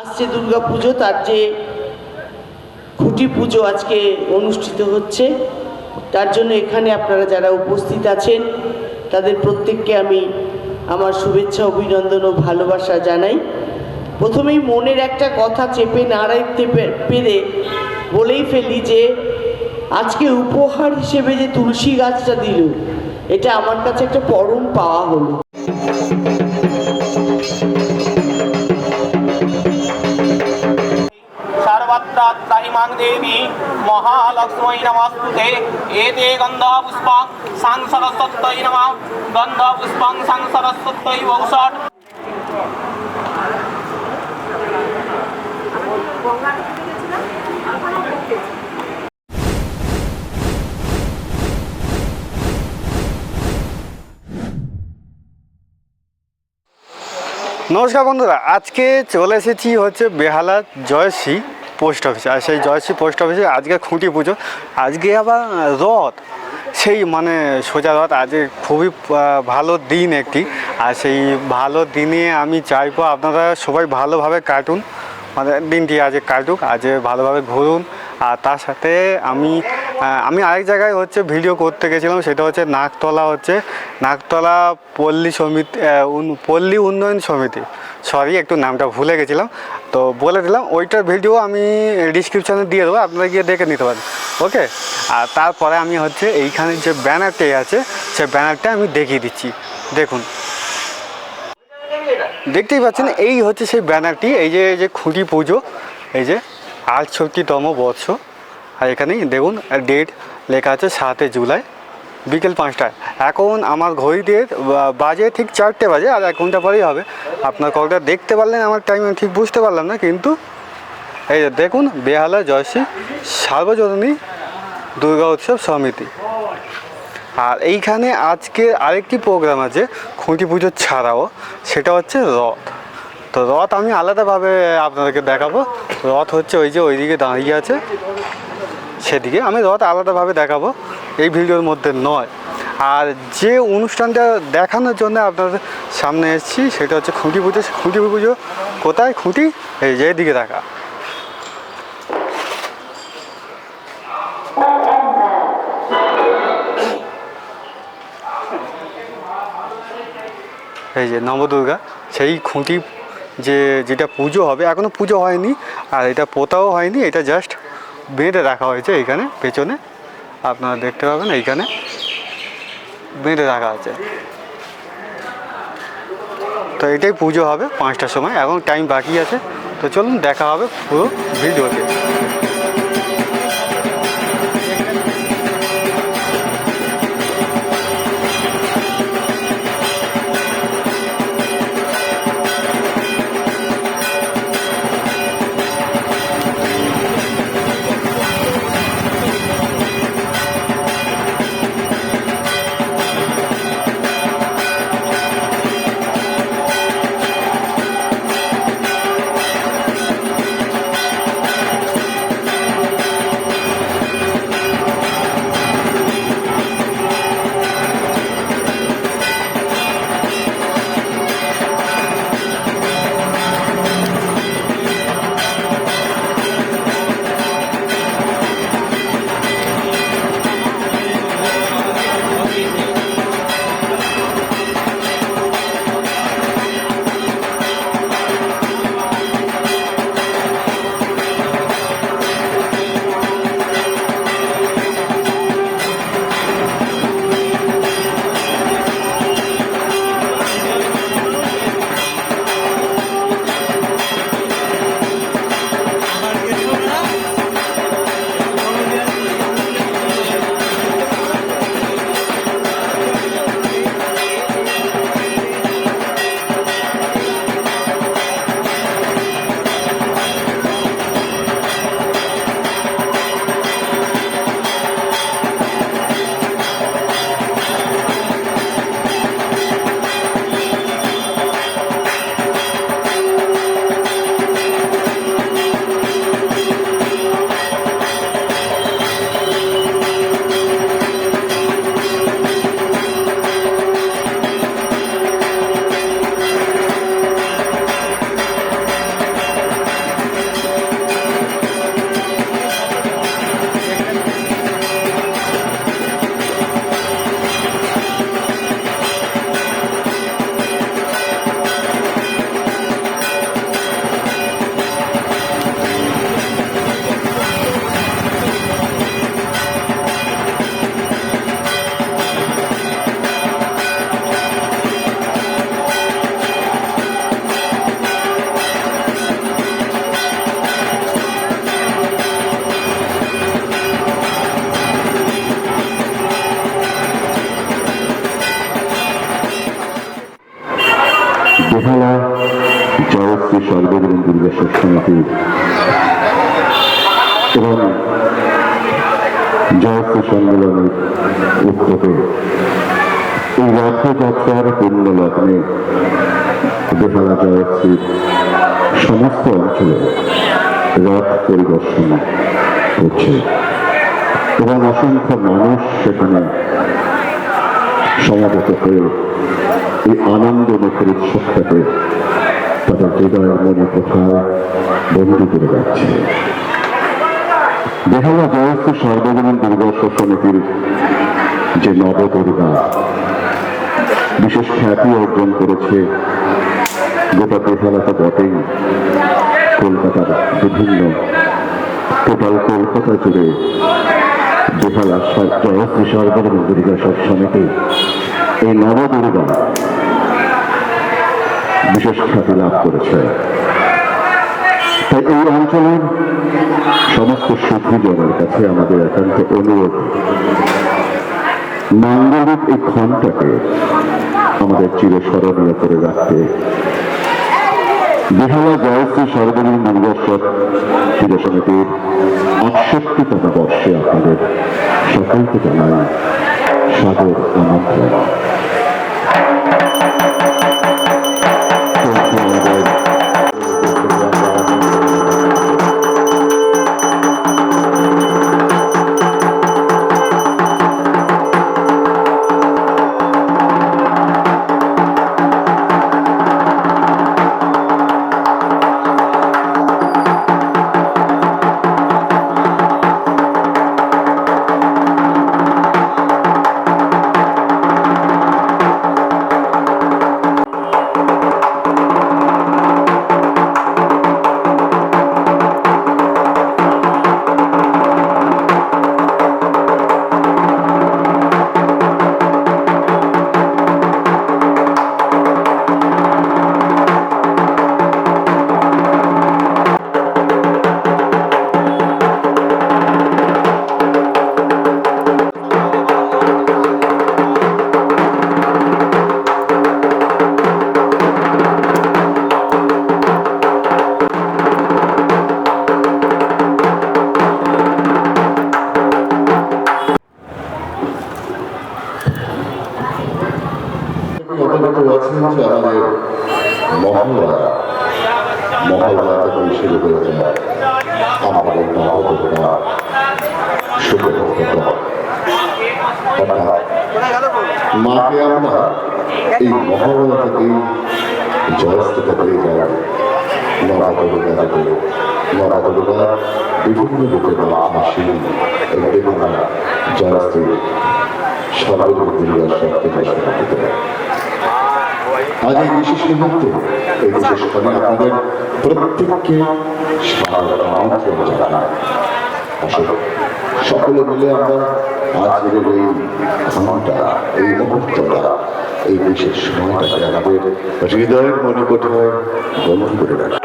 আসছে দুর্গা পুজো, তার যে খুঁটি পুজো আজকে অনুষ্ঠিত হচ্ছে, তার জন্য এখানে আপনারা যারা উপস্থিত আছেন তাদের প্রত্যেককে আমি আমার শুভেচ্ছা, অভিনন্দন ও ভালোবাসা জানাই। প্রথমেই মনের একটা কথা চেপে না রাখতে পেরে বলেই ফেলি যে আজকে উপহার হিসেবে যে তুলসী গাছটা দিল, এটা আমার কাছে একটা পরম পাওয়া হলো। सर्वत्रात्तहिमां देवी महालक्ष्मी नमस्तुते एते गन्धपुष्पं सां सरस्वत्यै नमः गन्धपुष्पं सां सरस्वत्यै वौषट्। নমস্কার বন্ধুরা, আজকে চলে এসেছি হচ্ছে বেহালা জয়শ্রী পোস্ট অফিসে। আর সেই জয়শ্রী পোস্ট অফিসে আজকে খুঁটি পুজো, আজকে আবার রথ, সেই মানে সোজা রথ। আজকে খুবই ভালো দিন একটি, আর সেই ভালো দিনে আমি চাইবো আপনারা সবাই ভালোভাবে কাটুন, মানে দিনটি আজকে কাটুক, আজ ভালোভাবে ঘুরুন। আর তার সাথে আমি আরেক জায়গায় হচ্ছে ভিডিও করতে গেছিলাম, সেটা হচ্ছে নাকতলা পল্লী উন্নয়ন সমিতি, সরি একটু নামটা ভুলে গেছিলাম, তো বলে দিলাম। ওইটার ভিডিও আমি ডিসক্রিপশানে দিয়ে দেবো, আপনারা গিয়ে দেখে নিতে পারেন, ওকে। আর তারপরে আমি হচ্ছে এইখানে যে ব্যানারটি আছে সেই ব্যানারটা আমি দেখিয়ে দিচ্ছি, দেখুন, দেখতেই পাচ্ছেন এই হচ্ছে সেই ব্যানারটি। এই যে খুঁটি পুজো, এই যে 68তম বর্ষ। আর এখানেই দেখুন ডেট লেখা আছে 7 জুলাই বিকেল 5টায়। এখন আমার ঘড়িতে বাজে ঠিক 4টে বাজে, আর 1 ঘন্টা পরেই হবে। আপনার কলটা দেখতে পারলেন, আমার টাইম আমি ঠিক বুঝতে পারলাম না, কিন্তু এই যে দেখুন বেহালা জয়শ্রী সার্বজনীন দুর্গা উৎসব সমিতি। আর এইখানে আজকে আরেকটি প্রোগ্রাম আছে খুঁটি পুজো ছাড়াও, সেটা হচ্ছে রথ। তো রথ আমি আলাদাভাবে আপনাদেরকে দেখাবো। রথ হচ্ছে ওইদিকে দাঁড়িয়ে আছে, সেদিকে আমি রথ আলাদাভাবে দেখাবো, এই ভিডিওর মধ্যে নয়। আর যে অনুষ্ঠানটা দেখানোর জন্য আপনাদের সামনে এসেছি সেটা হচ্ছে খুঁটি পুজো। খুঁটি পুজো কোথায়? খুঁটি এই যে এদিকে দেখা, এই যে নবদুর্গা, সেই খুঁটি যেটা পুজো হবে, এখনও পুজো হয়নি, আর এটা পোতাও হয়নি, এটা জাস্ট বেঁধে রাখা হয়েছে। এইখানে পেছনে আপনারা দেখতে পাবেন, এইখানে বেঁধে রাখা আছে। তো এটাই পুজো হবে 5টার সময়, এখন টাইম বাকি আছে। তো চলুন দেখা হবে পুরো ভিডিওতে। দুর্গেশ্বর সমিতি এবং জয়শ্রী সম্মেলনের উদ্যোগে এই রথযাত্রার পূর্ণ লগ্নে বেহালা জয়শ্রীর সমস্ত অঞ্চলে রথ পরিদর্শন হচ্ছে এবং অসংখ্য মানুষ সেখানে সমাবেত হয়ে এই আনন্দ মুখের উৎসবটাকে তাদের হৃদয়ের মনে কোথায় বন্দী করে যাচ্ছে। বেহালা জয়শ্রী সর্বজনীন দুর্গোৎসব সমিতির যে নবদুর্গা বিশেষ খ্যাতি অর্জন করেছে গোটা বেহালা তো বটেই, কলকাতার বিভিন্ন টোটাল কলকাতা জুড়ে বেহালা জয়শ্রী সর্বজনীন দুর্গোৎসব সমিতি এই নবদুর্গা বিশেষ খ্যাতি লাভ করেছে। তাই এই অঞ্চলের সমস্ত সুধীজনের কাছে আমাদের একান্ত অনুরোধ, মাঙ্গলিক এই ক্ষণটাকে আমাদের চিরস্মরণীয় করে রাখতে বেহালা জয়শ্রী সর্বজনীন দুর্গোৎসব ক্রীড়া সমিতির ৬৮তম বর্ষে আপনাদের সকলকে জানাই সাদর আমন্ত্রণ। মহল্লা থেকে শুরু হয়ে যায় আমাদের নবদুর্গা মাকে আমরা এই মহল্লা থেকেই জয়শ্রীটা পেয়ে যাই। নবদুর্গা থেকে নবদুর্গা বিভিন্ন রূপে হাসি বেগুনা জয়শ্রী সর্বজনীন দুর্গোৎসব আজ এই বিশেষ মুহূর্তে এই বিশেষ করে আপনাদের প্রত্যেককে আমন্ত্রণ জানাই। সকলে মিলে আমরা আজকের এই ক্ষণটা, এই মুহূর্তটা, এই বিশেষ সময়টাকে আমাদের হৃদয়ের মনে কোথায় বন্ধ করে রাখি।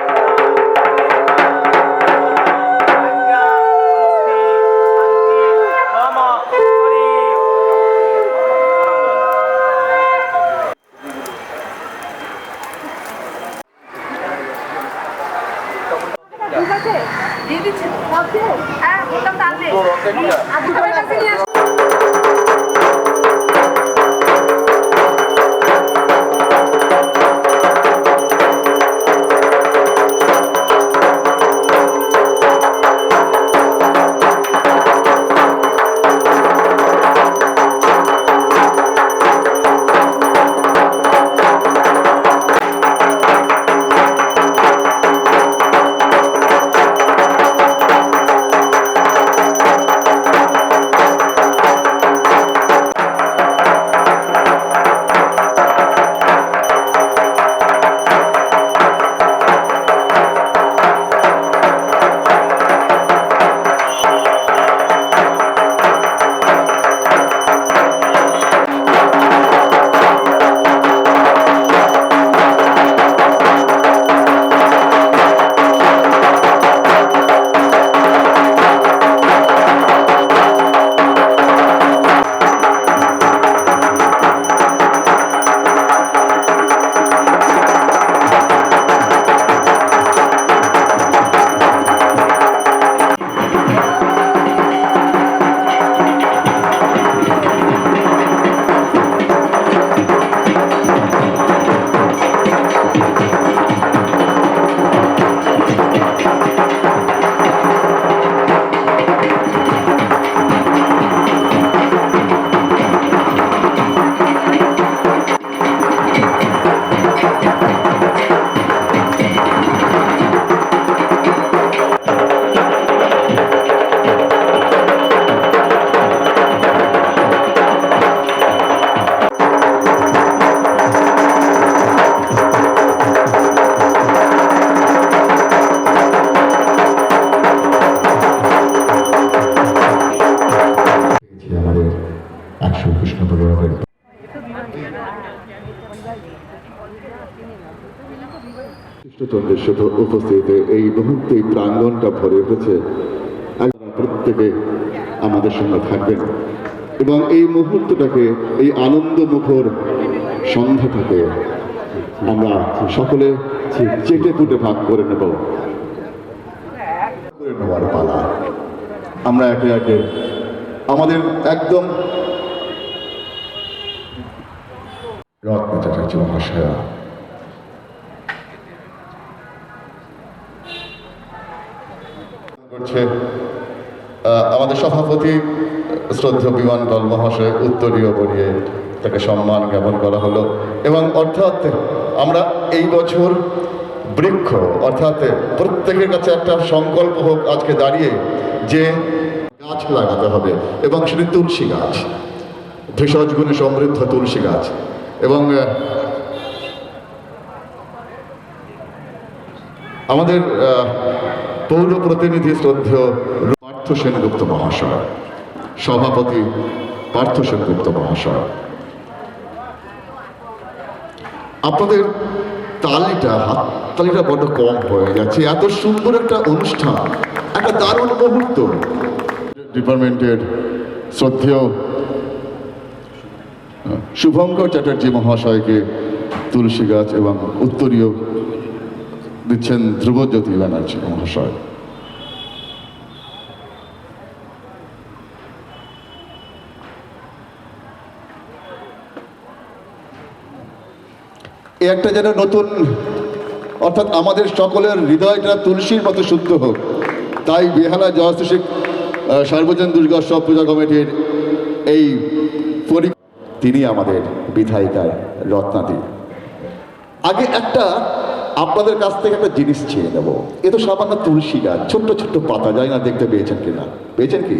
দিয়ে দিচ্ছে হ্যাঁ বললাম তাহলে আপনার কাছে নিয়ে চন্দ্রের শুধু উপস্থিতিতে এই মুহূর্তে এই প্রাঙ্গণটা ভরে উঠেছে। প্রত্যেকে আমাদের সঙ্গে থাকবেন এবং এই মুহূর্তটাকে, এই আনন্দমুখর সন্ধ্যাটাকে আমরা সকলে চেটে পুটে ভাগ করে নেওয়ার পালা। আমরা একে একে আমাদের একদম রত্ন চ্যাটার্জি মহাশয়া করছে আমাদের সভাপতি শ্রদ্ধেয় বিমান দল মহাশয় উত্তরীয় পড়িয়ে তাকে সম্মান জ্ঞাপন করা হলো। এবং অর্থাৎ আমরা এই বছর বৃক্ষ অর্থাৎ প্রত্যেকের কাছে একটা সংকল্প হোক আজকে দাঁড়িয়ে যে গাছ লাগাতে হবে, এবং সেটি তুলসী গাছ, ভেষজ গুণে সমৃদ্ধ তুলসী গাছ। এবং আমাদের পৌর প্রতিনিধি শ্রদ্ধেয় পার্থ সেনগুপ্ত মহাশয়, সভাপতি পার্থ সেনগুপ্ত মহাশয়, আপনাদের হাততালিটা বড্ড কম হয়ে যাচ্ছে। এত সুন্দর একটা অনুষ্ঠান, একটা দারুণ মুহূর্ত। ডিপার্টমেন্টের শ্রদ্ধেয় শুভঙ্কর চ্যাটার্জি মহাশয়কে তুলসী গাছ এবং উত্তরীয় দিচ্ছেন ধ্রুবজ্যোতি ব্যানার্জি মহাশয়। একটা যেন নতুন, অর্থাৎ আমাদের সকলের হৃদয়টা তুলসীর মতো শুদ্ধ হোক, তাই বেহালা জয়শ্রী সার্বজনীন দুর্গোৎসব পূজা কমিটির এই তিনি আমাদের বিধায়িকার রত্নাদি। আগে একটা আপনাদের কাছ থেকে একটা জিনিস চেয়ে নেব। এ তো সামান্য তুলসী গাছ, ছোট্ট ছোট্ট পাতা, যায় না দেখতে পেয়েছেন কিনা, পেয়েছেন কি?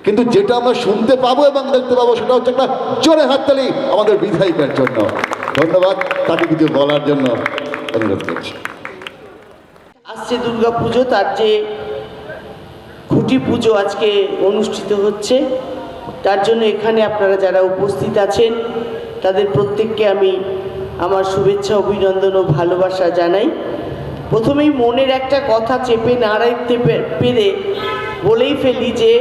কিন্তু যেটা আমরা শুনতে পাবো এবং দেখতে পাবো সেটা হচ্ছে একটা জোরে হাততালি আমাদের বিধায়িকার জন্য। ধন্যবাদ, তাকে কিছু বলার জন্য অনুরোধ করছি। আসছে দুর্গা পুজো, তার যে খুঁটি পুজো আজকে অনুষ্ঠিত হচ্ছে, তার জন্য এখানে আপনারা যারা উপস্থিত আছেন তাদের প্রত্যেককে আমি আমার শুভেচ্ছা, অভিনন্দন ও ভালোবাসা জানাই। প্রথমেই মনের একটা কথা চেপে না রাখতে পেরে বলেই ফেলি যে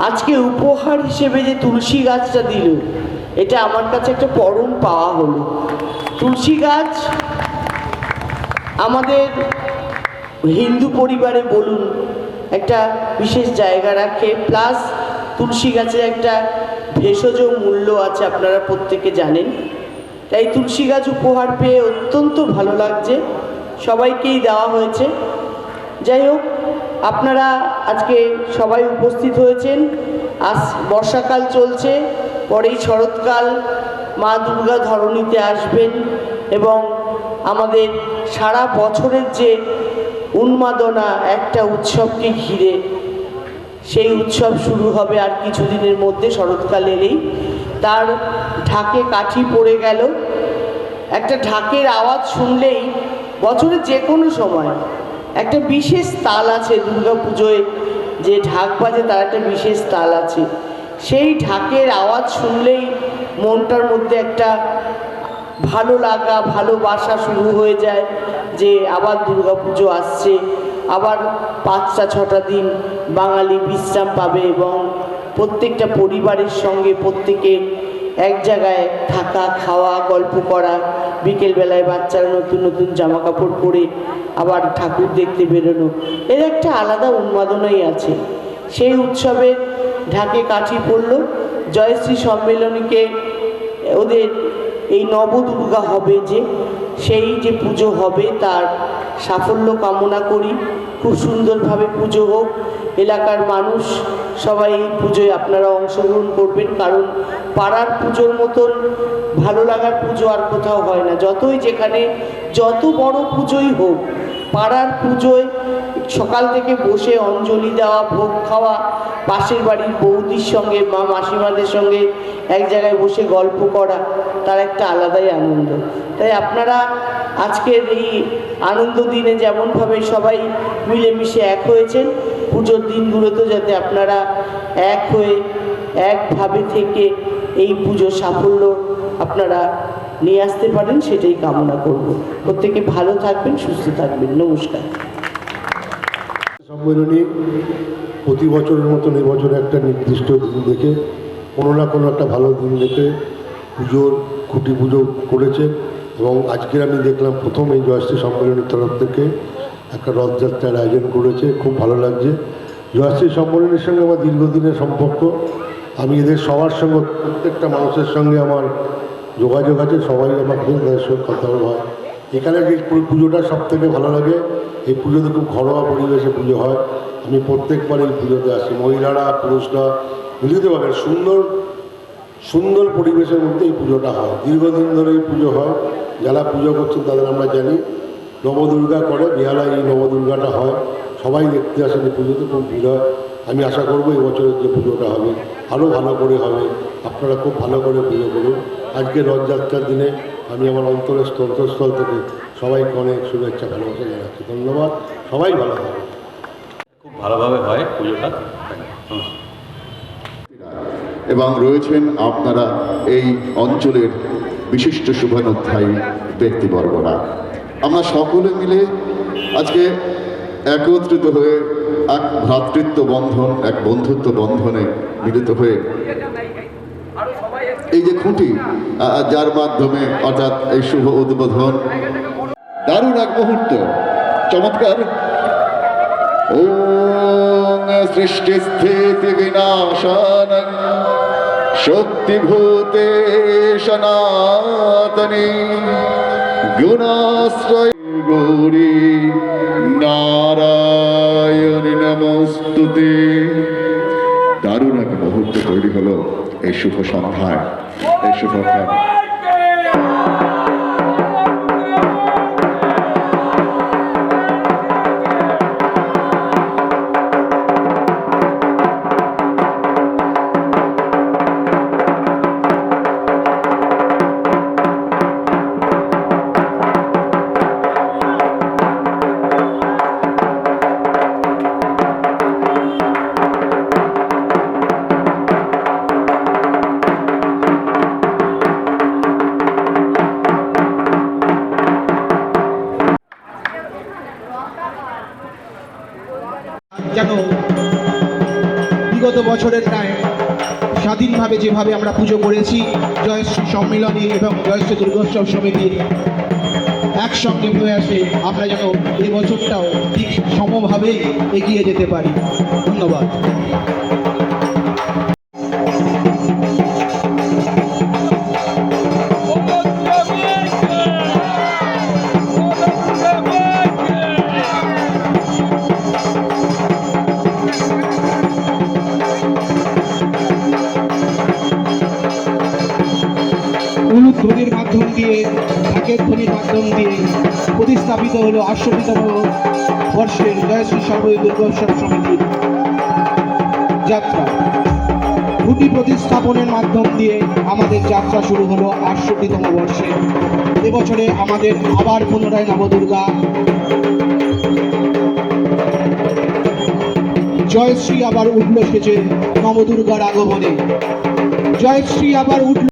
আজকে উপহার হিসেবে যে তুলসী গাছটা দিল, এটা আমার কাছে একটা পরম পাওয়া হলো। তুলসী গাছ আমাদের হিন্দু পরিবারে বলুন একটা বিশেষ জায়গা রাখে, প্লাস তুলসী গাছের একটা ভেষজ মূল্য আছে, আপনারা প্রত্যেকে জানেন। তাই তুলসী গাছ উপহার পেয়ে অত্যন্ত ভালো লাগছে, সবাইকেই দেওয়া হয়েছে। যাই হোক, আপনারা আজকে সবাই উপস্থিত হয়েছেন। আজ বর্ষাকাল চলছে, পরেই শরৎকাল, মা দুর্গা ধরণীতে আসবেন এবং আমাদের সারা বছরের যে উন্মাদনা একটা উৎসবকে ঘিরে, সেই উৎসব শুরু হবে আর কিছুদিনের মধ্যে, শরৎকাল এলেই। তার ঢাকে কাঠি পড়ে গেল। একটা ঢাকের আওয়াজ শুনলেই বছরের যে কোনো সময় একটা বিশেষ তাল আছে। দুর্গা পুজোয় যে ঢাক বাজে তার একটা বিশেষ তাল আছে। সেই ঢাকের আওয়াজ শুনলেই মনটার মধ্যে একটা ভালো লাগা, ভালোবাসা শুরু হয়ে যায় যে আবার দুর্গা পুজো আসছে, আবার 5-6টা দিন বাঙালি বিশ্রাম পাবে এবং প্রত্যেকটা পরিবারের সঙ্গে প্রত্যেকে এক জায়গায় থাকা, খাওয়া, গল্প করা, বিকেলবেলায় বাচ্চারা নতুন নতুন জামা কাপড় পরে আবার ঠাকুর দেখতে বেরোনো, এর একটা আলাদা উন্মাদনাই আছে। সেই উৎসবের ঢাকে কাঠি পড়ল। জয়শ্রী সম্মেলনীকে ওদের এই নবদুর্গা হবে যে, সেই যে পুজো হবে তার সাফল্য কামনা করি। খুব সুন্দরভাবে পুজো হোক। এলাকার মানুষ সবাই এই পুজোয় আপনারা অংশগ্রহণ করবেন, কারণ পাড়ার পুজোর মতন ভালো লাগার পুজো আর কোথাও হয় না। যতই যেখানে যত বড় পুজোই হোক, পাড়ার পুজোয় সকাল থেকে বসে অঞ্জলি দেওয়া, ভোগ খাওয়া, পাশের বাড়ির বৌদির সঙ্গে, মা মাসিমাদের সঙ্গে এক জায়গায় বসে গল্প করা, তার একটা আলাদাই আনন্দ। তাই আপনারা আজকের এই আনন্দ দিনে যেমনভাবে সবাই মিলেমিশে এক হয়েছেন, পুজোর দিনগুলোতে যাতে আপনারা এক হয়ে একভাবে থেকে এই পুজোর সাফল্য আপনারা নিয়ে আসতে পারেন সেটাই কামনা করব। প্রত্যেকে ভালো থাকবেন, সুস্থ থাকবেন। নমস্কার। সম্মেলনী প্রতি বছরের মতন এবছর একটা নির্দিষ্ট দিন দেখে কোনো না কোনো একটা ভালো দিন দেখে পুজোর খুঁটি পুজো করেছে এবং আজকের আমি দেখলাম প্রথম এই জয়শ্রী সম্মেলনীর তরফ থেকে একটা রথযাত্রার আয়োজন করেছে, খুব ভালো লাগছে। জয়শ্রী সম্মেলনীর সঙ্গে আমার দীর্ঘদিনের সম্পর্ক, আমি এদের সবার সঙ্গে প্রত্যেকটা মানুষের সঙ্গে আমার যোগাযোগ আছে, সবাই আমাকে তাদের সঙ্গে কথা হয়। এখানে যে পুজোটা সবথেকে ভালো লাগে, এই পুজোতে খুব ঘরোয়া পরিবেশে পুজো হয়। আমি প্রত্যেকবার এই পুজোতে আসি, মহিলারা পুরুষরা মিলিতভাবে সুন্দর সুন্দর পরিবেশের মধ্যে এই পুজোটা হয়। দীর্ঘদিন ধরে এই পুজো হয়, যারা পুজো করছেন তাদের আমরা জানি। নবদুর্গা করে বেহালায় এই নবদুর্গাটা হয়, সবাই দেখতে আসেন এই পুজোতে, খুব ভিড় হয়। আমি আশা করবো এই বছরের যে পুজোটা হবে আরও ভালো করে হবে, আপনারা খুব ভালো করে পুজো করুন। আজকে রথযাত্রার দিনে আমি আমার অন্তরের স্থল থেকে সবাইকে অনেক শুভেচ্ছা ভালোবাসা জানাচ্ছি। ধন্যবাদ, সবাই ভালো থাকবে। খুব ভালোভাবে হয় পুজোটা। এবং রয়েছেন আপনারা এই অঞ্চলের বিশিষ্ট শুভানুধ্যায়ী ব্যক্তিবর্গরা। আমরা সকলে মিলে আজকে একত্রিত হয়ে এক ভ্রাতৃত্ব বন্ধন, এক বন্ধুত্ব বন্ধনে মিলিত হয়ে এই যে খুঁটি, যার মাধ্যমে অর্থাৎ এই শুভ উদ্বোধন, দারুণ এক মুহূর্ত, চমৎকার। ওম সৃষ্টি স্থিতি বিনাশানং শক্তিভূতে সনাতনী গুণাশ্রয় গৌরী নারায়ণী নমস্তুতে। দারুণ এক মুহূর্ত তৈরি হলো এই শুভ সন্ধ্যায়, এই শুভ যেন বিগত বছরের ন্যায় স্বাধীনভাবে যেভাবে আমরা পুজো করেছি, জয়শ্রী সম্মিলনী এবং জয়শ্রী দুর্গোৎসব সমিতির একসঙ্গে প্রয়াসে আমরা যেন এই বছরটাও ঠিক সমভাবেই এগিয়ে যেতে পারি। ধন্যবাদ। ধ্বনির মাধ্যম দিয়ে, ঢাকের ধ্বনির মাধ্যম দিয়ে প্রতিস্থাপিত হলো ৬৮তম বর্ষের জয়শ্রী সর্বজনীন দুর্গোৎসব সমিতির যাত্রা। খুঁটি প্রতিস্থাপনের মাধ্যম দিয়ে আমাদের যাত্রা শুরু হলো ৬৮তম বর্ষে। এবছরে আমাদের আবার পুনরায় নবদুর্গা জয়শ্রী আবার উঠল সেজে নবদুর্গার আগমনে। জয়শ্রী আবার উঠল।